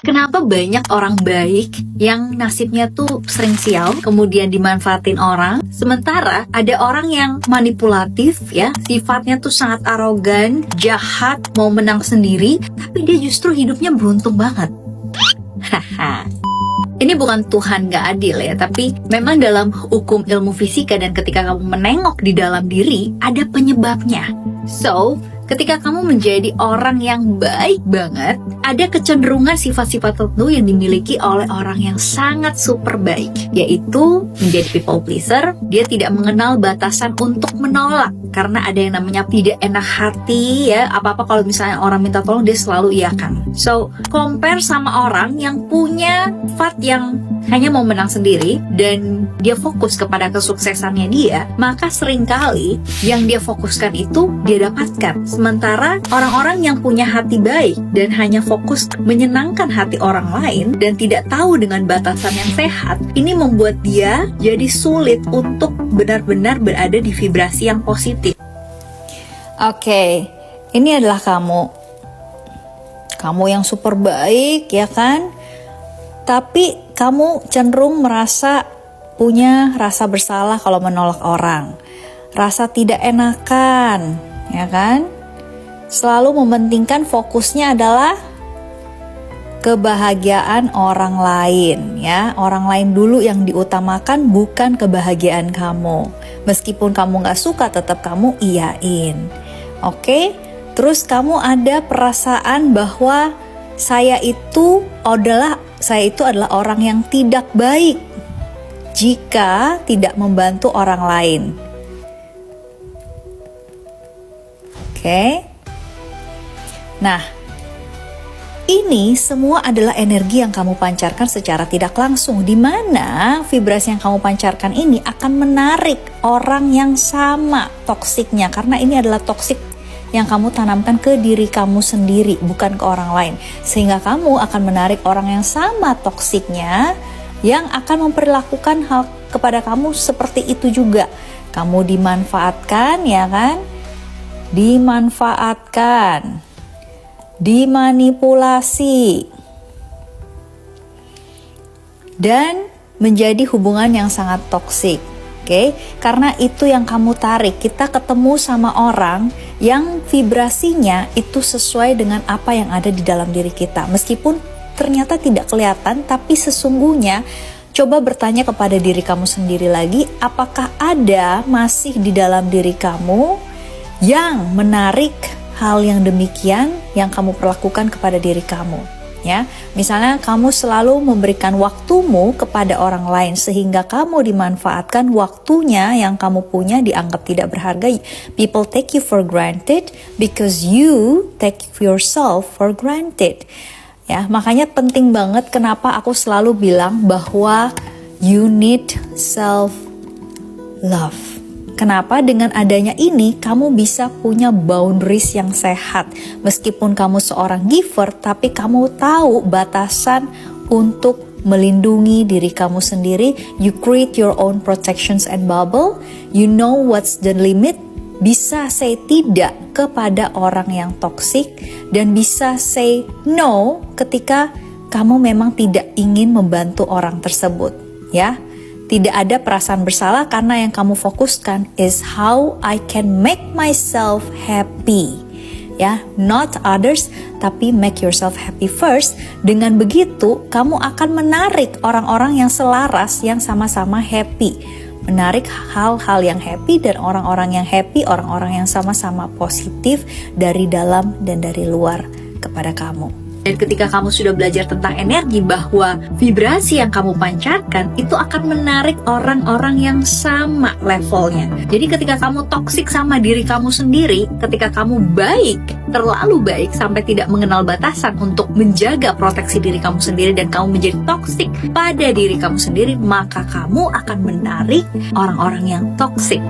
Kenapa banyak orang baik yang nasibnya tuh sering sial, kemudian dimanfaatin orang, sementara ada orang yang manipulatif ya, sifatnya tuh sangat arogan, jahat, mau menang sendiri, tapi dia justru hidupnya beruntung banget. Haha. Ini bukan Tuhan gak adil ya, tapi memang dalam hukum ilmu fisika dan ketika kamu menengok di dalam diri, ada penyebabnya. So, ketika kamu menjadi orang yang baik banget, ada kecenderungan sifat-sifat tertentu yang dimiliki oleh orang yang sangat super baik, yaitu menjadi people pleaser. Dia tidak mengenal batasan untuk menolak, karena ada yang namanya tidak enak hati ya, apa-apa kalau misalnya orang minta tolong dia selalu iakan. So, compare sama orang yang punya sifat yang hanya mau menang sendiri dan dia fokus kepada kesuksesannya dia, maka seringkali yang dia fokuskan itu dia dapatkan. Sementara orang-orang yang punya hati baik dan hanya fokus menyenangkan hati orang lain dan tidak tahu dengan batasan yang sehat, ini membuat dia jadi sulit untuk benar-benar berada di vibrasi yang positif. Oke, ini adalah kamu. Kamu yang super baik, ya kan? Tapi kamu cenderung merasa punya rasa bersalah kalau menolak orang. Rasa tidak enakan, ya kan? Selalu mementingkan fokusnya adalah kebahagiaan orang lain, ya. Orang lain dulu yang diutamakan, bukan kebahagiaan kamu. Meskipun kamu gak suka, tetap kamu iyain. Oke? Terus kamu ada perasaan bahwa saya itu adalah orang yang tidak baik jika tidak membantu orang lain. Oke? Nah, ini semua adalah energi yang kamu pancarkan secara tidak langsung, di mana vibrasi yang kamu pancarkan ini akan menarik orang yang sama toksiknya, karena ini adalah toksik yang kamu tanamkan ke diri kamu sendiri, bukan ke orang lain. Sehingga kamu akan menarik orang yang sama toksiknya, yang akan memperlakukan hal kepada kamu seperti itu juga. Kamu dimanfaatkan, ya kan? Dimanfaatkan, dimanipulasi, dan menjadi hubungan yang sangat toksik. Oke, karena itu yang kamu tarik. Kita ketemu sama orang yang vibrasinya itu sesuai dengan apa yang ada di dalam diri kita. Meskipun ternyata tidak kelihatan, tapi sesungguhnya coba bertanya kepada diri kamu sendiri lagi, apakah ada masih di dalam diri kamu yang menarik hal yang demikian yang kamu perlakukan kepada diri kamu, ya. Misalnya kamu selalu memberikan waktumu kepada orang lain sehingga kamu dimanfaatkan, waktunya yang kamu punya dianggap tidak berharga. People take you for granted because you take yourself for granted. Ya, makanya penting banget kenapa aku selalu bilang bahwa you need self love. Kenapa? Dengan adanya ini kamu bisa punya boundaries yang sehat. Meskipun kamu seorang giver, tapi kamu tahu batasan untuk melindungi diri kamu sendiri. You create your own protections and bubble. You know what's the limit. Bisa say tidak kepada orang yang toksik dan bisa say no ketika kamu memang tidak ingin membantu orang tersebut, ya. Tidak ada perasaan bersalah karena yang kamu fokuskan is how I can make myself happy. Ya, not others, tapi make yourself happy first. Dengan begitu, kamu akan menarik orang-orang yang selaras, yang sama-sama happy. Menarik hal-hal yang happy dan orang-orang yang happy, orang-orang yang sama-sama positif dari dalam dan dari luar kepada kamu. Dan ketika kamu sudah belajar tentang energi, bahwa vibrasi yang kamu pancarkan itu akan menarik orang-orang yang sama levelnya. Jadi ketika kamu toksik sama diri kamu sendiri, ketika kamu baik, terlalu baik sampai tidak mengenal batasan untuk menjaga proteksi diri kamu sendiri dan kamu menjadi toksik pada diri kamu sendiri, maka kamu akan menarik orang-orang yang toksik.